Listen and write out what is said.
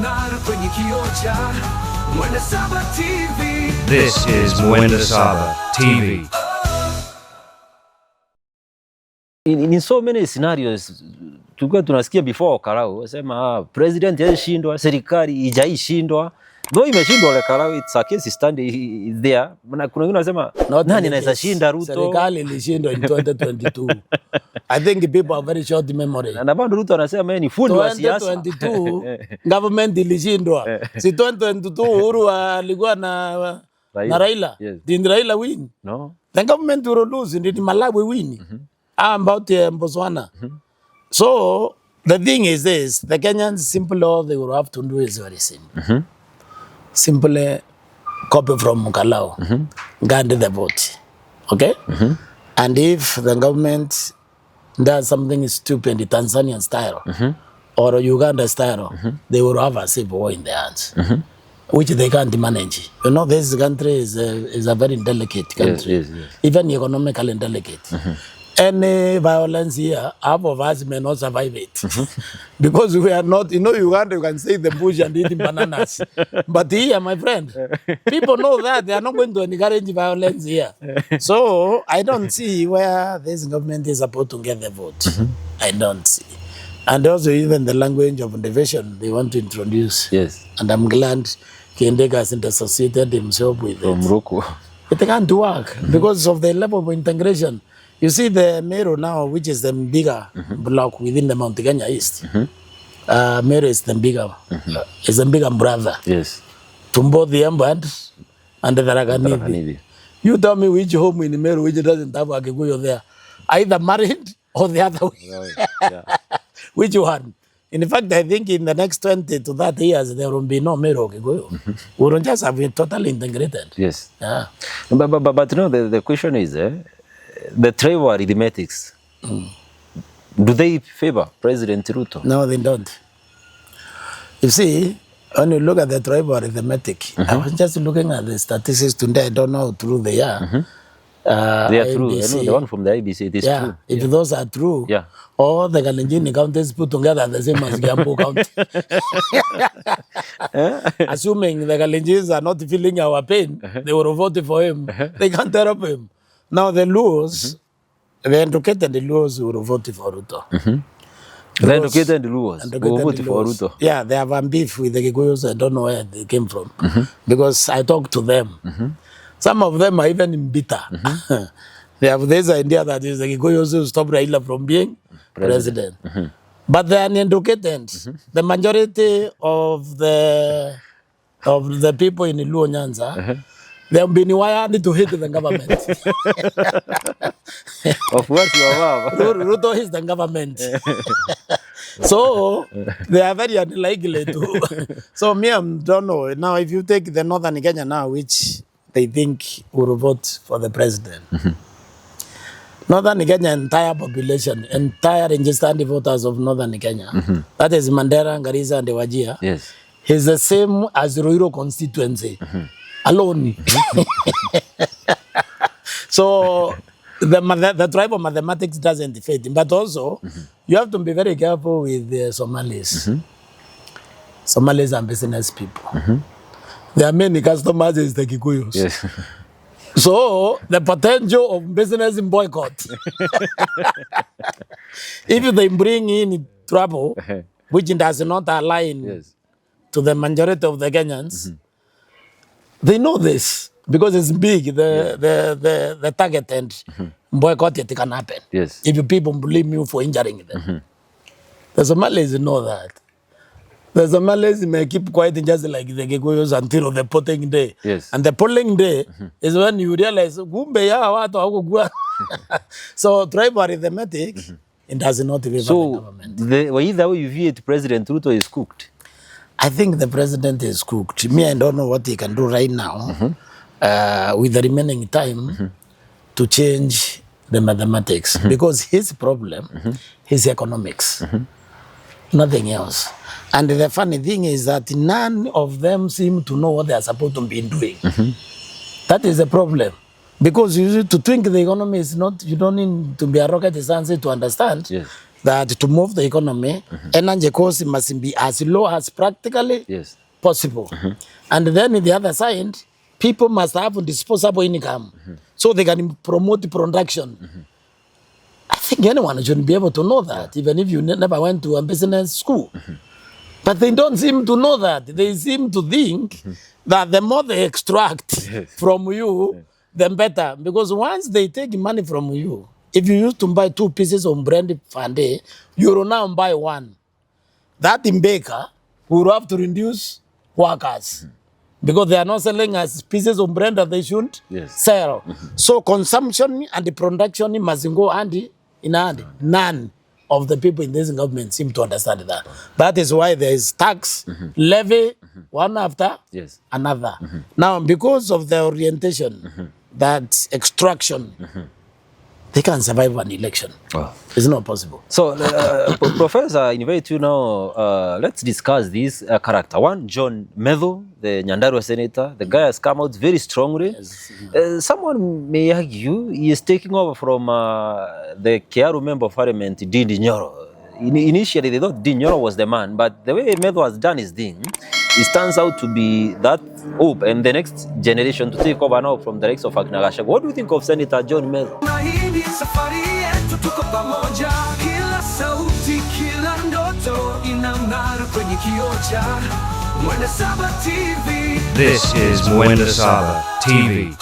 kung'ara kwenye kiocha. Mwenda Saba TV. This is Mwenda Saba TV. In so many scenarios tulikuwa tunasikia before Karau wasema president yashindwa, serikali ijaishindwa. Though imeshindwa ile Karau, it's a case stand is there. Kuna wengine wanasema nani anaweza shinda Ruto? Serikali ilishindwa in 2022. I think people have very short memory. Na bado Ruto anasema yeye ni fundi wa siasa. 2022 government ilishindwa. Si 2022 Uhuru alikuwa na Raila. Yes. Did Raila win? No. The government will lose. Did Malawi win? About Botswana. So the thing is this, the Kenyans simply all they will have to do is very simple. Simply copy from Mukalao, guard the vote. Okay? And if the government does something stupid, Tanzanian style, or Uganda style, they will have a civil war in their hands, which they can't manage. You know, this country is a very delicate country, yes. even economically delicate. Any violence here, half of us may not survive it. Because we are not, you know, Uganda, you can say the bush and eating bananas. But here, my friend, people know that they are not going to encourage violence here. So I don't see where this government is supposed to get the vote. I don't see. And also even the language of division they want to introduce. Yes. And I'm glad Kendega has associated himself with Ruto. It can't work because of the level of integration. You see the Meru now, which is the bigger block within the Mount Kenya East. Meru is the bigger, is the bigger brother. Yes. Tumbo the Embad and the Raganidi. You tell me which home in Meru which doesn't have a Kikuyu there. Either married or the other way. Yeah. Which one? In fact, I think in the next 20 to 30 years, there will be no Meru or Kikuyu. We will just have it totally integrated. Yes. Yeah. But you know, the question is, the tribal arithmetics, do they favor President Ruto? No, they don't. You see, when you look at the tribal arithmetic, I was just looking at the statistics today. I don't know how true they are. They are true. I know the one from the IBC, it is true. If those are true, all the Kalenjin counties put together are the same as Kiambu County. Assuming the Kalenjins are not feeling our pain, they will vote for him. They can't help him. Now the Luos, the educated Luos will vote for Ruto. The educated Luos will vote for Ruto. Yeah, they have a beef with the Kikuyus. I don't know where they came from. Because I talked to them. Some of them are even in bitter. They have this idea that is the Kikuyus will stop Raila from being president. But they are uneducated. The majority of the people in Luo Nyanza, they have been wired to hate the government. Of course, Ruto is the government. So they are very unlikely to. So me, I don't know. Now, if you take the northern Kenya now, which they think will vote for the president, northern Kenya entire population, entire registered voters of northern Kenya, that is Mandera, Garissa, and Wajir, is the same as Ruiru constituency. Alone. So the tribal mathematics doesn't fit him. But also, you have to be very careful with the Somalis. Somalis are business people. There are many customers is the Kikuyus. Yes. So the potential of business in boycott. If they bring in trouble, which does not align to the majority of the Kenyans, they know this because it's big, the target and boycott it can happen. Yes. If you people blame you for injuring them. The Somalis know that. The Somalis may keep quiet just like the Kikuyus until the polling day. Yes. And the polling day is when you realize, so tribal arithmetic, it does not favor the government. So, either way you view it, President Ruto is cooked. I think the president is cooked. Me, I don't know what he can do right now with the remaining time to change the mathematics. Because his problem is economics. Nothing else. And the funny thing is that none of them seem to know what they are supposed to be doing. That is the problem. Because you to think the economy is not, you don't need to be a rocket scientist to understand that to move the economy, energy costs must be as low as practically possible. And then in the other side, people must have disposable income so they can promote production. I think anyone should be able to know that, even if you never went to a business school. But they don't seem to know that. They seem to think that the more they extract from you, then better. Because once they take money from you, if you used to buy 2 pieces of bread per day, you will now buy 1. That in baker will have to reduce workers because they are not selling as pieces of bread that they should sell. So consumption and the production must go hand in hand. None of the people in this government seem to understand that. That is why there is tax, levy, one after another. Now, because of the orientation, that extraction, they can survive an election. It's not possible. So, Professor, I invite you now. Let's discuss this character. One, John Medho, the Nyandarua senator. The guy has come out very strongly. Someone may argue he is taking over from the Kiaru member of parliament, Dindi Nyoro. Initially, they thought Dindi Nyoro was the man, but the way Medho has done his thing, it turns out to be that hope and the next generation to take over now from the likes of Agnagasha. What do you think of Senator John Medho? Safari yetu tuko pamoja, kila sauti, kila ndoto inang'ara kwenye kioo cha Mwenda Saba TV. This is Mwenda Saba TV.